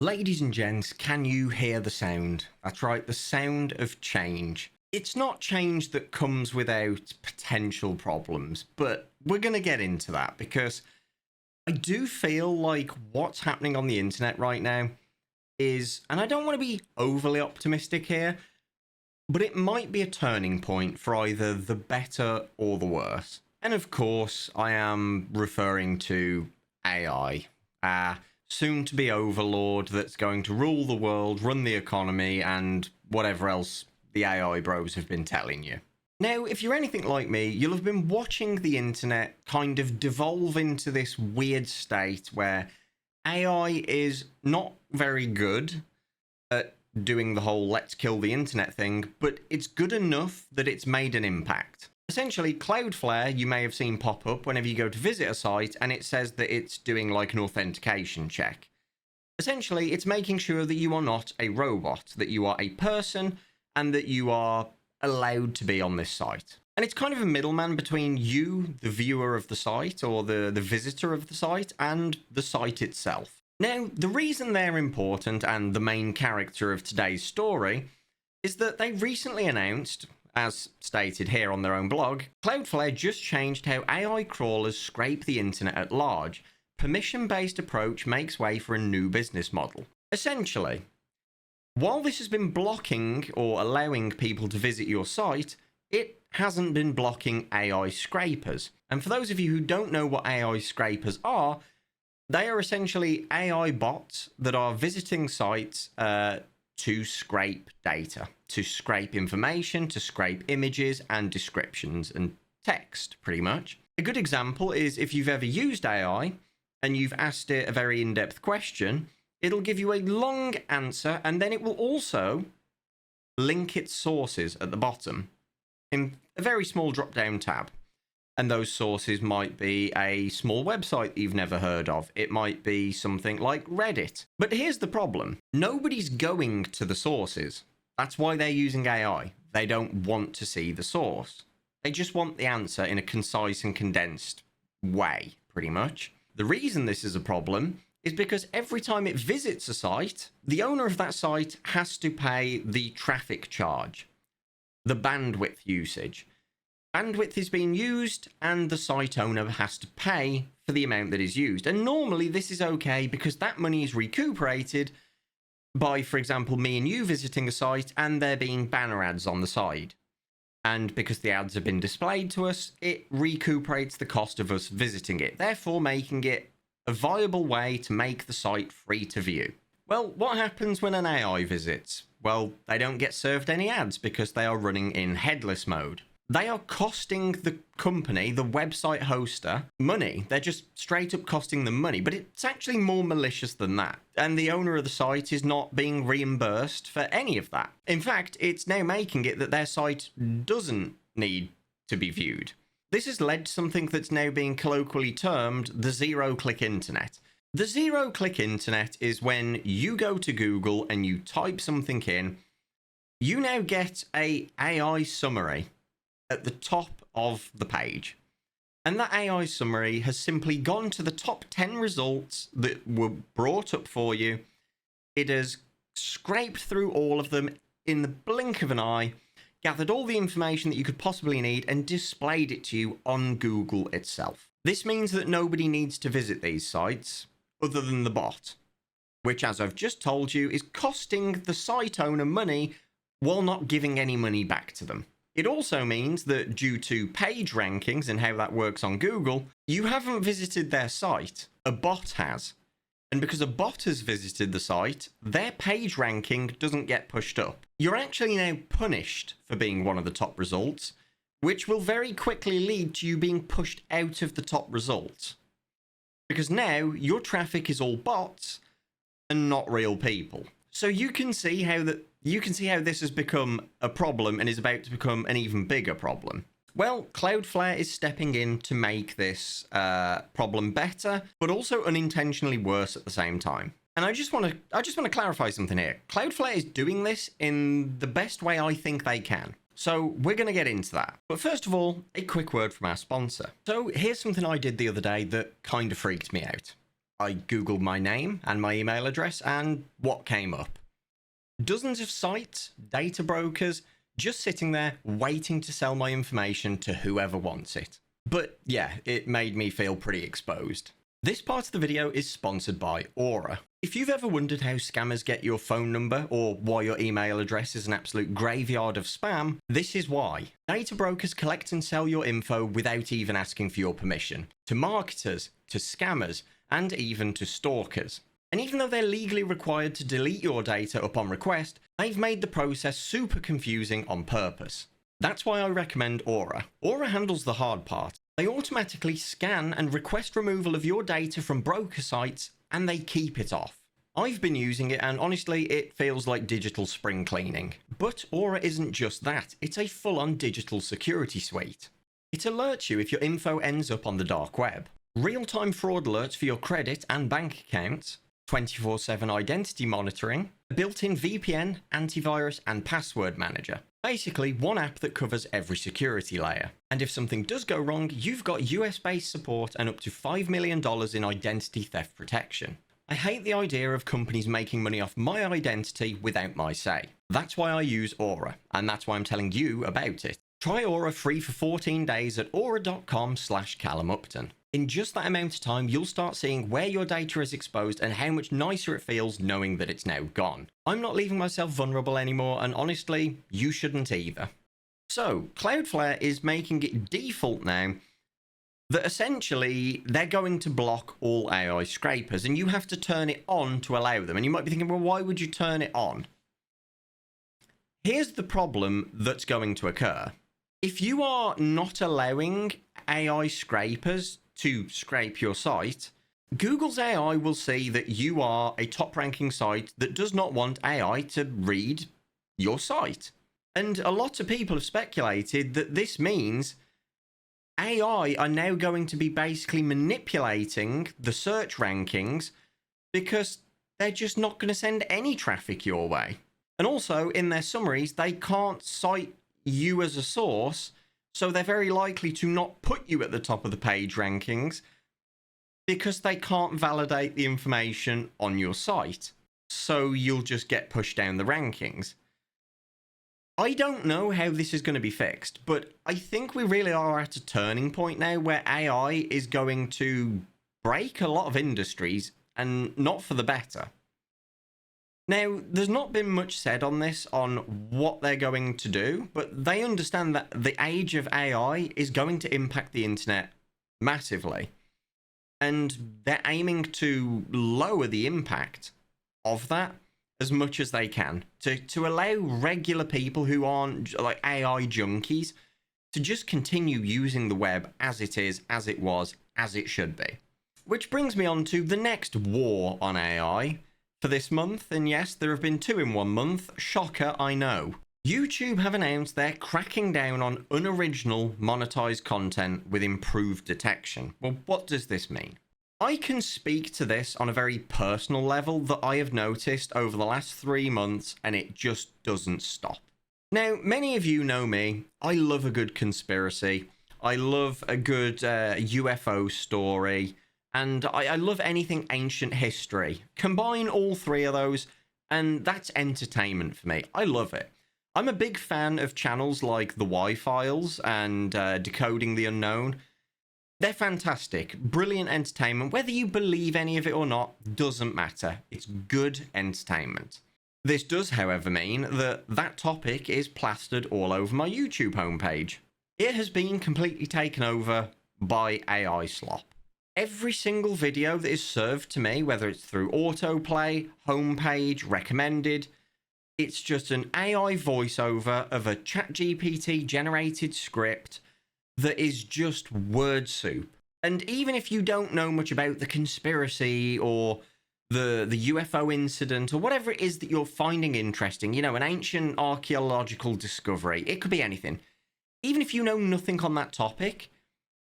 Ladies and gents, can you hear the sound? That's right, the sound of change. It's not change that comes without potential problems, but we're going to get into that because I do feel like what's happening on the internet right now is, and I don't want to be overly optimistic here, but it might be a turning point for either the better or the worse. And of course, I am referring to AI. Soon to be overlord that's going to rule the world, run the economy, and whatever else the AI bros have been telling you. Now, if you're anything like me, you'll have been watching the internet kind of devolve into this weird state where AI is not very good at doing the whole let's kill the internet thing, but it's good enough that it's made an impact. Essentially, Cloudflare, you may have seen pop up whenever you go to visit a site, and it says that it's doing like an authentication check. Essentially, it's making sure that you are not a robot, that you are a person, and that you are allowed to be on this site. And it's kind of a middleman between you, the viewer of the site, or the visitor of the site, and the site itself. Now, the reason they're important, and the main character of today's story, is that they recently announced, as stated here on their own blog, Cloudflare just changed how AI crawlers scrape the internet at large. Permission-based approach makes way for a new business model. Essentially, while this has been blocking or allowing people to visit your site, it hasn't been blocking AI scrapers. And for those of you who don't know what AI scrapers are, they are essentially AI bots that are visiting sites to scrape data, to scrape information, to scrape images and descriptions and text, pretty much. A good example is if you've ever used AI and you've asked it a very in-depth question, it'll give you a long answer, and then it will also link its sources at the bottom in a very small drop-down tab. And those sources might be a small website that you've never heard of. It might be something like Reddit. But here's the problem. Nobody's going to the sources. That's why they're using AI. They don't want to see the source. They just want the answer in a concise and condensed way, pretty much. The reason this is a problem is because every time it visits a site, the owner of that site has to pay the traffic charge, the bandwidth usage. Bandwidth is being used, and the site owner has to pay for the amount that is used. And normally this is okay because that money is recuperated by, for example, me and you visiting a site and there being banner ads on the side. And because the ads have been displayed to us, it recuperates the cost of us visiting it, therefore making it a viable way to make the site free to view. Well, what happens when an AI visits? Well, they don't get served any ads because they are running in headless mode. They are costing the company, the website hoster, money. They're just straight up costing them money, but it's actually more malicious than that. And the owner of the site is not being reimbursed for any of that. In fact, it's now making it that their site doesn't need to be viewed. This has led to something that's now being colloquially termed the zero-click internet. The zero-click internet is when you go to Google and you type something in, you now get an AI summary at the top of the page. And that AI summary has simply gone to the top 10 results that were brought up for you. It has scraped through all of them in the blink of an eye, gathered all the information that you could possibly need, and displayed it to you on Google itself. This means that nobody needs to visit these sites other than the bot, which, as I've just told you, is costing the site owner money while not giving any money back to them. It also means that due to page rankings and how that works on Google, you haven't visited their site, a bot has. And because a bot has visited the site, their page ranking doesn't get pushed up. You're actually now punished for being one of the top results, which will very quickly lead to you being pushed out of the top results. Because now your traffic is all bots and not real people. So you can see how this has become a problem and is about to become an even bigger problem. Well, Cloudflare is stepping in to make this problem better, but also unintentionally worse at the same time. And I just want to clarify something here. Cloudflare is doing this in the best way I think they can. So we're going to get into that. But first of all, a quick word from our sponsor. So here's something I did the other day that kind of freaked me out. I googled my name and my email address, and what came up? Dozens of sites, data brokers, just sitting there waiting to sell my information to whoever wants it. But yeah, it made me feel pretty exposed. This part of the video is sponsored by Aura. If you've ever wondered how scammers get your phone number or why your email address is an absolute graveyard of spam, this is why. Data brokers collect and sell your info without even asking for your permission. To marketers, to scammers, and even to stalkers. And even though they're legally required to delete your data upon request, they've made the process super confusing on purpose. That's why I recommend Aura. Aura handles the hard part. They automatically scan and request removal of your data from broker sites, and they keep it off. I've been using it, and honestly, it feels like digital spring cleaning. But Aura isn't just that, it's a full-on digital security suite. It alerts you if your info ends up on the dark web. Real-time fraud alerts for your credit and bank accounts, 24/7 identity monitoring, a built-in VPN, antivirus, and password manager. Basically, one app that covers every security layer. And if something does go wrong, you've got US-based support and up to $5 million in identity theft protection. I hate the idea of companies making money off my identity without my say. That's why I use Aura, and that's why I'm telling you about it. Try Aura free for 14 days at aura.com/Callum Upton. In just that amount of time, you'll start seeing where your data is exposed and how much nicer it feels knowing that it's now gone. I'm not leaving myself vulnerable anymore, and honestly, you shouldn't either. So, Cloudflare is making it default now that essentially they're going to block all AI scrapers, and you have to turn it on to allow them. And you might be thinking, well, why would you turn it on? Here's the problem that's going to occur. If you are not allowing AI scrapers to scrape your site, Google's AI will see that you are a top-ranking site that does not want AI to read your site. And a lot of people have speculated that this means AI are now going to be basically manipulating the search rankings because they're just not going to send any traffic your way. And also, in their summaries, they can't cite you as a source, so they're very likely to not put you at the top of the page rankings because they can't validate the information on your site. So you'll just get pushed down the rankings. I don't know how this is going to be fixed, but I think we really are at a turning point now where AI is going to break a lot of industries, and not for the better. Now, there's not been much said on this, on what they're going to do, but they understand that the age of AI is going to impact the internet massively. And they're aiming to lower the impact of that as much as they can, to allow regular people who aren't like AI junkies to just continue using the web as it is, as it was, as it should be. Which brings me on to the next war on AI for this month, and yes, there have been two in 1 month. Shocker, I know. YouTube have announced they're cracking down on unoriginal monetized content with improved detection. Well, what does this mean? I can speak to this on a very personal level that I have noticed over the last 3 months, and it just doesn't stop. Now, many of you know me. I love a good conspiracy. I love a good UFO story. And I love anything ancient history. Combine all three of those, and that's entertainment for me. I love it. I'm a big fan of channels like The Y-Files and Decoding the Unknown. They're fantastic. Brilliant entertainment. Whether you believe any of it or not, doesn't matter. It's good entertainment. This does, however, mean that that topic is plastered all over my YouTube homepage. It has been completely taken over by AI slop. Every single video that is served to me, whether it's through autoplay, homepage, recommended, it's just an AI voiceover of a ChatGPT generated script that is just word soup. And even if you don't know much about the conspiracy or the UFO incident or whatever it is that you're finding interesting, you know, an ancient archaeological discovery, it could be anything. Even if you know nothing on that topic,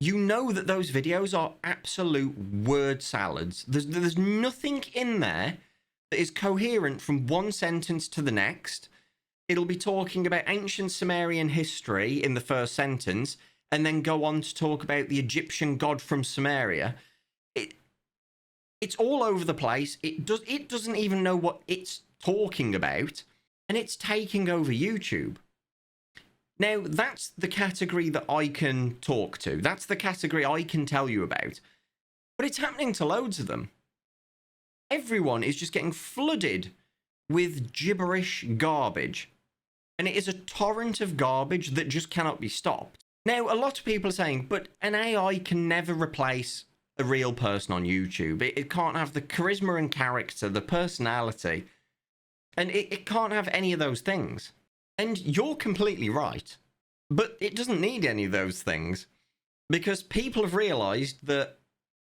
you know that those videos are absolute word salads. There's nothing in there that is coherent from one sentence to the next. It'll be talking about ancient Sumerian history in the first sentence, and then go on to talk about the Egyptian god from Sumeria. It's all over the place. It doesn't even know what it's talking about, and it's taking over YouTube. Now, that's the category that I can talk to. That's the category I can tell you about. But it's happening to loads of them. Everyone is just getting flooded with gibberish garbage. And it is a torrent of garbage that just cannot be stopped. Now, a lot of people are saying, but an AI can never replace a real person on YouTube. It can't have the charisma and character, the personality, and it can't have any of those things. And you're completely right. But it doesn't need any of those things, because people have realized that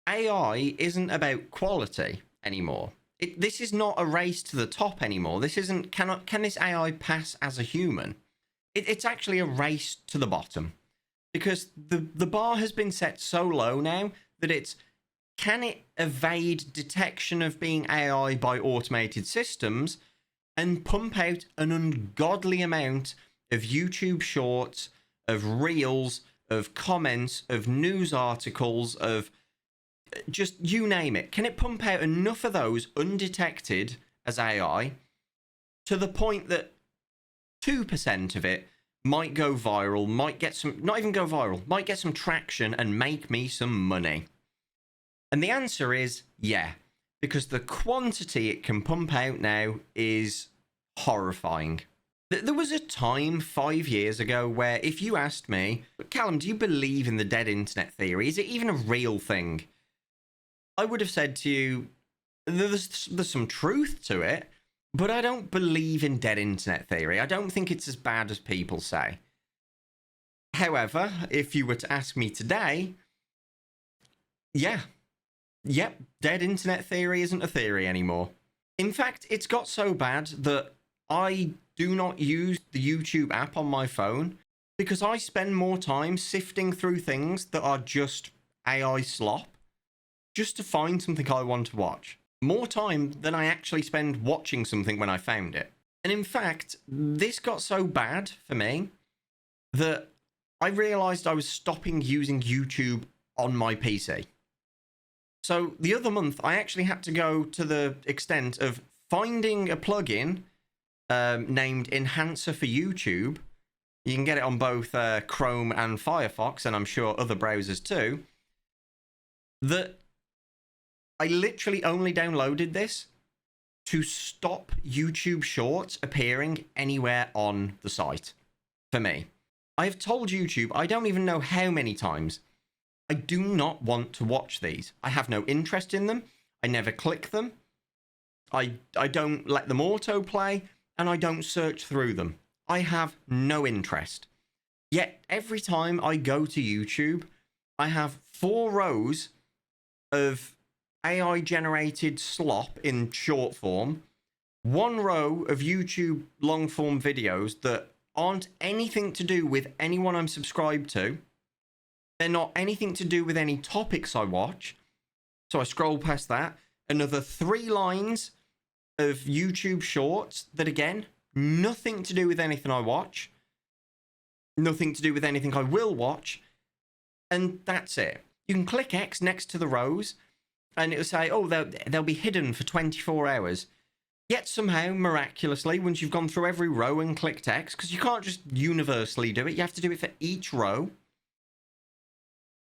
AI isn't about quality anymore. This is not a race to the top anymore. This isn't, can this AI pass as a human? It's actually a race to the bottom, because the bar has been set so low now that it's, can it evade detection of being AI by automated systems and pump out an ungodly amount of YouTube shorts, of reels, of comments, of news articles, of just you name it? Can it pump out enough of those undetected as AI to the point that 2% of it might go viral, might get some, not even go viral, might get some traction and make me some money? And the answer is yeah, because the quantity it can pump out now is horrifying. There was a time 5 years ago where if you asked me, Callum, do you believe in the dead internet theory? Is it even a real thing? I would have said to you, there's some truth to it, but I don't believe in dead internet theory. I don't think it's as bad as people say. However, if you were to ask me today, yep, dead internet theory isn't a theory anymore. In fact, it's got so bad that I do not use the YouTube app on my phone because I spend more time sifting through things that are just AI slop just to find something I want to watch. More time than I actually spend watching something when I found it. And in fact, this got so bad for me that I realized I was stopping using YouTube on my PC. So the other month, I actually had to go to the extent of finding a plugin named Enhancer for YouTube. You can get it on both Chrome and Firefox, and I'm sure other browsers too. That I literally only downloaded this to stop YouTube Shorts appearing anywhere on the site. For me, I have told YouTube, I don't even know how many times, I do not want to watch these. I have no interest in them. I never click them. I don't let them autoplay, and I don't search through them. I have no interest. Yet every time I go to YouTube, I have 4 rows of AI generated slop in short form, 1 row of YouTube long form videos that aren't anything to do with anyone I'm subscribed to. They're not anything to do with any topics I watch. So I scroll past that. Another 3 lines of YouTube shorts that, again, nothing to do with anything I watch. Nothing to do with anything I will watch. And that's it. You can click X next to the rows, and it'll say, oh, they'll be hidden for 24 hours. Yet somehow, miraculously, once you've gone through every row and clicked X, because you can't just universally do it, you have to do it for each row.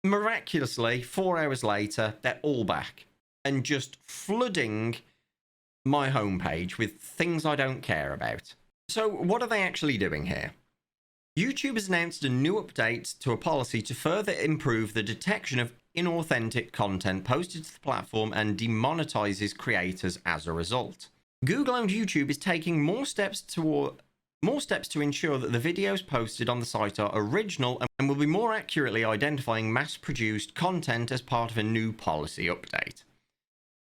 Miraculously, 4 hours later, they're all back and just flooding my homepage with things I don't care about. So what are they actually doing here? YouTube has announced a new update to a policy to further improve the detection of inauthentic content posted to the platform and demonetizes creators as a result. Google and YouTube is taking more steps to ensure that the videos posted on the site are original and will be more accurately identifying mass-produced content as part of a new policy update.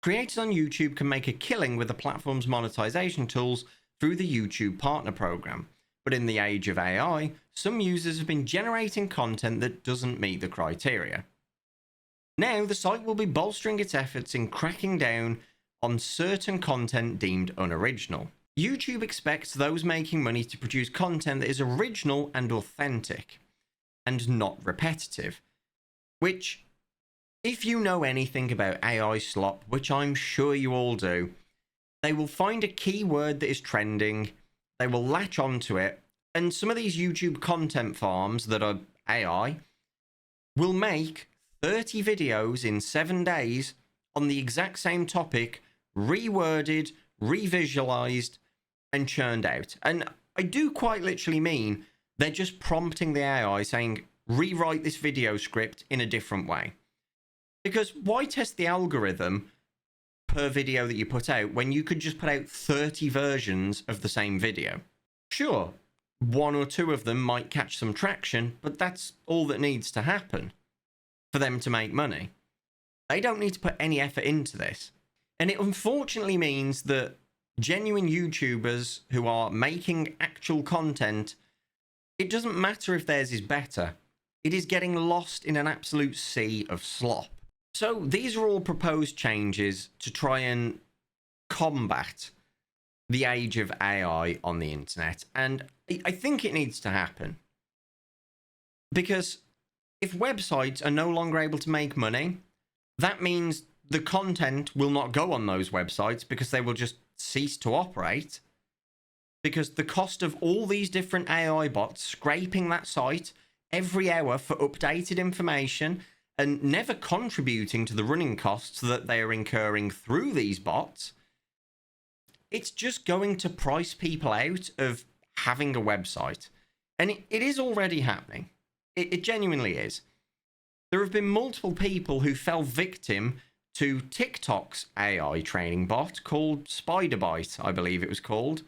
Creators on YouTube can make a killing with the platform's monetization tools through the YouTube Partner Program, but in the age of AI, some users have been generating content that doesn't meet the criteria. Now, the site will be bolstering its efforts in cracking down on certain content deemed unoriginal. YouTube expects those making money to produce content that is original and authentic, and not repetitive, which If you know anything about AI slop, which I'm sure you all do, they will find a keyword that is trending, they will latch onto it, and some of these YouTube content farms that are AI will make 30 videos in 7 days on the exact same topic, reworded, revisualized, and churned out. And I do quite literally mean they're just prompting the AI saying, rewrite this video script in a different way. Because why test the algorithm per video that you put out when you could just put out 30 versions of the same video? Sure, 1 or 2 of them might catch some traction, but that's all that needs to happen for them to make money. They don't need to put any effort into this. And it unfortunately means that genuine YouTubers who are making actual content, it doesn't matter if theirs is better. It is getting lost in an absolute sea of slop. So these are all proposed changes to try and combat the age of AI on the internet. And I think it needs to happen. Because if websites are no longer able to make money, that means the content will not go on those websites because they will just cease to operate. Because the cost of all these different AI bots scraping that site every hour for updated information and never contributing to the running costs that they are incurring through these bots, it's just going to price people out of having a website. And it is already happening. It genuinely is. There have been multiple people who fell victim to TikTok's AI training bot called SpiderBite, I believe it was called,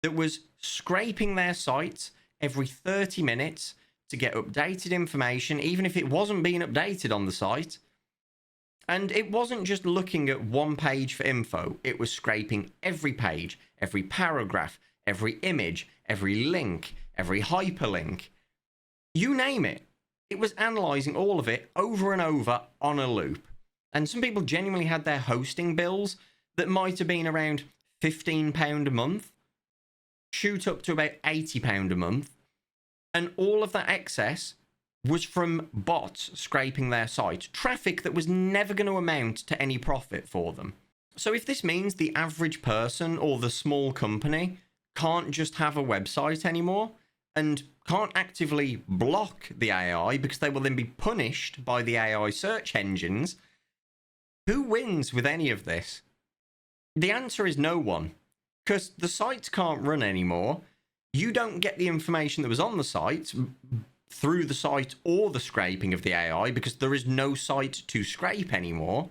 that was scraping their sites every 30 minutes to get updated information, even if it wasn't being updated on the site. And it wasn't just looking at one page for info, it was scraping every page, every paragraph, every image, every link, every hyperlink. You name it. It was analysing all of it over and over on a loop. And some people genuinely had their hosting bills that might have been around £15 a month shoot up to about £80 a month. And all of that excess was from bots scraping their site. Traffic that was never going to amount to any profit for them. So if this means the average person or the small company can't just have a website anymore and can't actively block the AI because they will then be punished by the AI search engines, who wins with any of this? The answer is no one. Because the sites can't run anymore. You don't get the information that was on the site through the site or the scraping of the AI because there is no site to scrape anymore.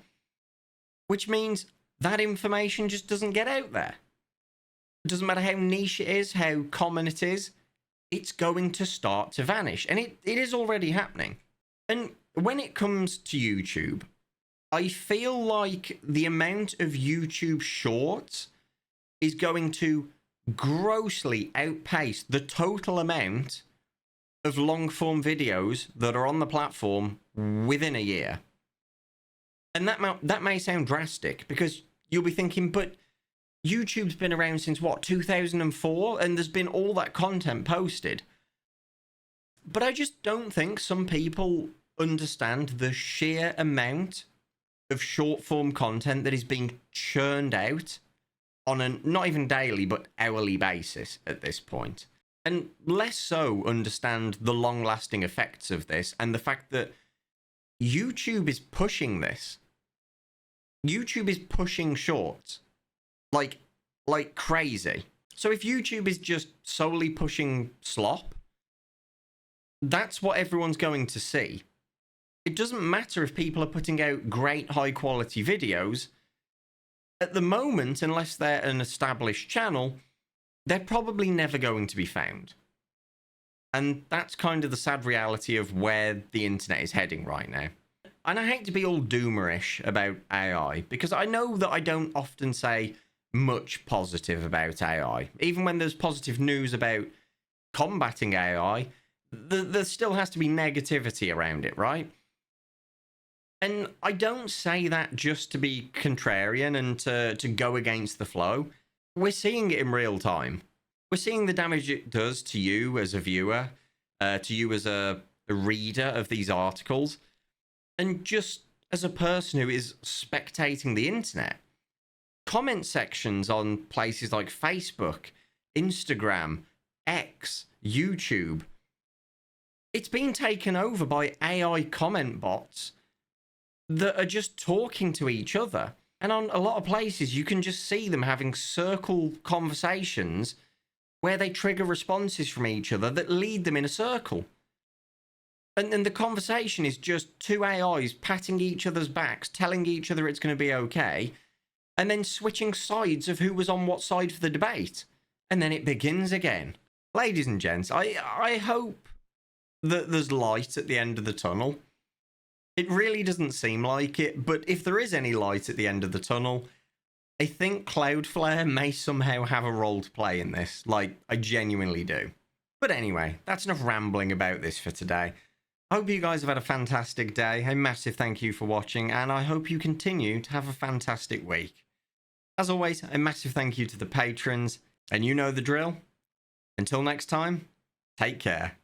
Which means that information just doesn't get out there. It doesn't matter how niche it is, how common it is, it's going to start to vanish. And it is already happening. And when it comes to YouTube, I feel like the amount of YouTube shorts is going to grossly outpace the total amount of long-form videos that are on the platform within a year. And that may sound drastic because you'll be thinking, but YouTube's been around since what, 2004? And there's been all that content posted. But I just don't think some people understand the sheer amount of short-form content that is being churned out on a not even daily but hourly basis at this point. And less so understand the long-lasting effects of this and the fact that YouTube is pushing this. YouTube is pushing shorts like crazy. So if YouTube is just solely pushing slop, that's what everyone's going to see. It doesn't matter if people are putting out great high-quality videos. At the moment, unless they're an established channel, they're probably never going to be found. And that's kind of the sad reality of where the internet is heading right now. And I hate to be all doomerish about AI, because I know that I don't often say much positive about AI. Even when there's positive news about combating AI, there still has to be negativity around it, right? And I don't say that just to be contrarian and to go against the flow. We're seeing it in real time. We're seeing the damage it does to you as a viewer, to you as a reader of these articles. And just as a person who is spectating the internet, comment sections on places like Facebook, Instagram, X, YouTube, it's been taken over by AI comment bots that are just talking to each other. And on a lot of places, you can just see them having circle conversations where they trigger responses from each other that lead them in a circle. And then the conversation is just two AIs patting each other's backs, telling each other it's going to be okay, and then switching sides of who was on what side for the debate. And then it begins again. Ladies and gents, I hope that there's light at the end of the tunnel. It really doesn't seem like it, but if there is any light at the end of the tunnel, I think Cloudflare may somehow have a role to play in this. Like, I genuinely do. But anyway, that's enough rambling about this for today. I hope you guys have had a fantastic day. A massive thank you for watching, and I hope you continue to have a fantastic week. As always, a massive thank you to the patrons, and you know the drill. Until next time, take care.